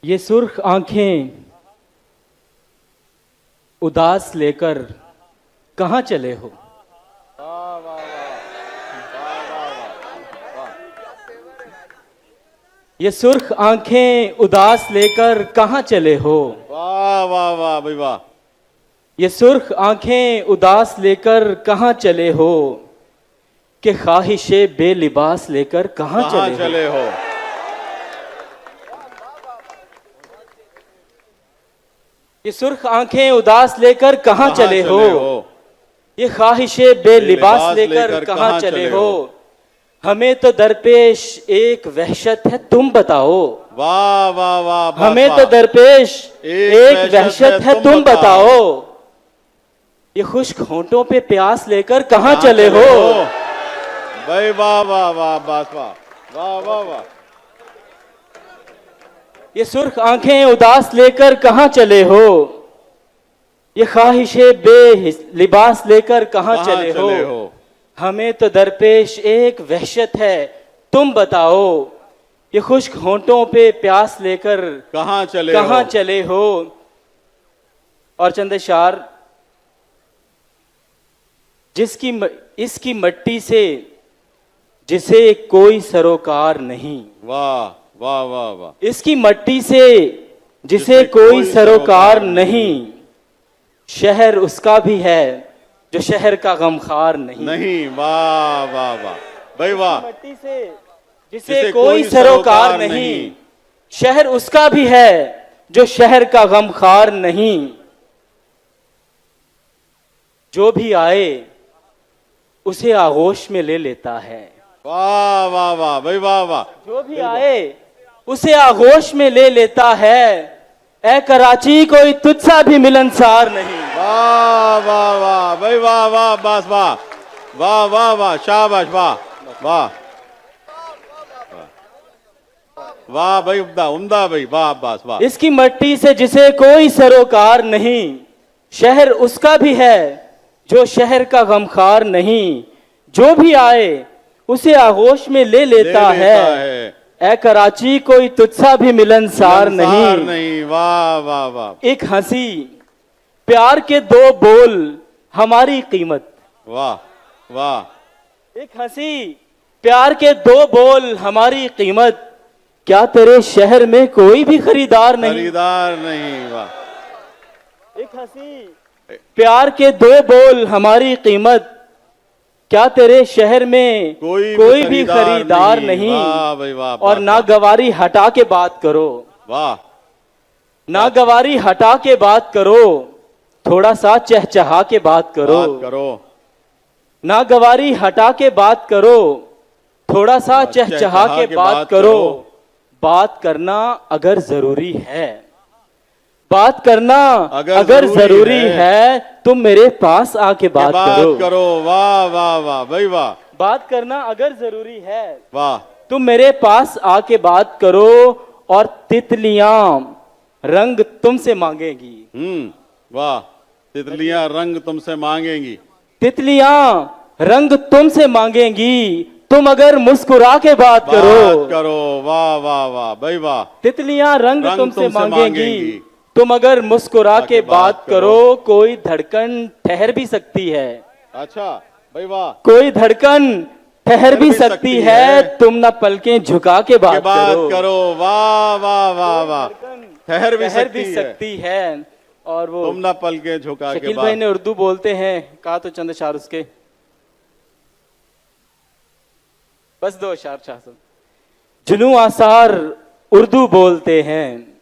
ये सुर्ख आंखें उदास लेकर कहाँ चले हो। ये सुर्ख आंखें उदास लेकर कहाँ चले हो। वाह वाह वाह भाई वाह। ये सुर्ख आंखें उदास लेकर कहाँ चले हो कि ख्वाहिशे बेलिबास लेकर कहाँ चले हो। ये सुर्ख आंखें उदास लेकर कहाँ चले हो। ये ख्वाहिशे बेलिबास लेकर कहाँ चले हो। हमें तो दरपेश एक वहशत है तुम बताओ। वाह वाह वाह। हमें तो दरपेश एक वहशत है तुम बताओ। ये खुश्क होंठों पे प्यास लेकर कहाँ चले हो। भाई वाह वाह वाह वाह वाह वाह वाह। ये सुर्ख आंखें उदास लेकर कहाँ चले हो। ये ख्वाहिशे बेलिबास लेकर कहाँ चले हो। हमें तो दरपेश एक वहशत है तुम बताओ। ये खुश्क होंठों पे प्यास लेकर कहाँ चले हो। और चंद शार, इसकी मट्टी से जिसे कोई सरोकार नहीं। वाह वाह वाह वाह। इसकी मट्टी से जिसे कोई सरोकार नहीं। शहर उसका भी है जो शहर का गमखार नहीं। वाह वाह वाह भाई वाह। मट्टी से जिसे कोई सरोकार नहीं। शहर उसका भी है जो शहर का गमखार नहीं। जो भी आए उसे आगोश में ले लेता है। वाह वाह वाह भाई वाह वाह। जो भी आए उसे आगोश में ले लेता है। ए कराची कोई तुझसा भी मिलनसार नहीं। वाह वाह वाह भाई वाह वाह बस वाह वाह वाह वाह शाबाश वाह वाह वाह भाई उम्दा भाई वाह बस वाह। इसकी मट्टी से जिसे कोई सरोकार नहीं। शहर उसका भी है जो शहर का गमखार नहीं। जो भी आए उसे आगोश में ले लेता है। ए कराची कोई तुझसा भी मिलनसार नहीं। वाह वाह वाह। एक हंसी प्यार के दो बोल हमारी कीमत। वाह वाह। एक हंसी प्यार के दो बोल हमारी कीमत। क्या तेरे शहर में कोई भी खरीदार नहीं। वाह। एक हंसी प्यार के दो बोल हमारी कीमत। क्या तेरे शहर में कोई भी खरीदार नहीं। वाह भाई वाह। और नागवारी हटा के बात करो। वाह। नागवारी हटा के बात करो। थोड़ा सा चहचहा के बात करो। नागवारी हटा के बात करो। थोड़ा सा चहचहा के बात करो। बात करना अगर जरूरी है। बात करना अगर जरूरी है तुम मेरे पास आके बात करो। वाह वाह वाह भाई वाह। बात करना अगर जरूरी है वाह तुम मेरे पास आके बात करो। और तितलियां रंग तुमसे मांगेंगी। वाह। तितलियां रंग तुमसे मांगेंगी। तितलियां रंग तुमसे मांगेंगी। तुम अगर मुस्कुरा के बात करो। वाह वाह वाह भाई वाह। तितलियां रंग तुमसे मांगेंगी। तुम अगर मुस्कुरा के बात करो। कोई धड़कन ठहर भी सकती है। अच्छा भाई वाह। कोई धड़कन ठहर भी सकती है। तुम ना पलकें झुका के बात करो। वाह वाह वाह वाह। ठहर भी सकती है। और वो तुम ना पलकें झुका के शकील भाई ने उर्दू बोलते हैं। कहा तो चंद शार उसके बस दो शार शाह। जुनू आसार उर्दू बोलते हैं।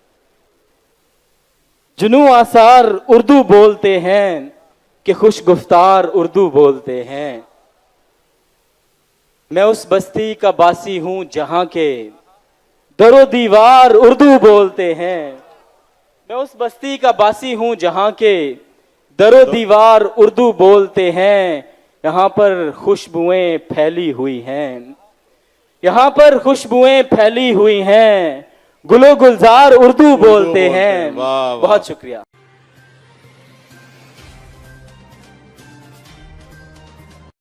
जुनू आसार उर्दू बोलते हैं कि खुश गुफ्तार उर्दू बोलते हैं। मैं उस बस्ती का बासी हूं जहां के दरो दीवार उर्दू बोलते हैं। मैं उस बस्ती का बासी हूं जहां के दरो दीवार उर्दू बोलते हैं। यहाँ पर खुशबुएं फैली हुई हैं। यहाँ पर खुशबुएं फैली हुई हैं। गुलो गुलजार उर्दू बोलते हैं। बहुत शुक्रिया।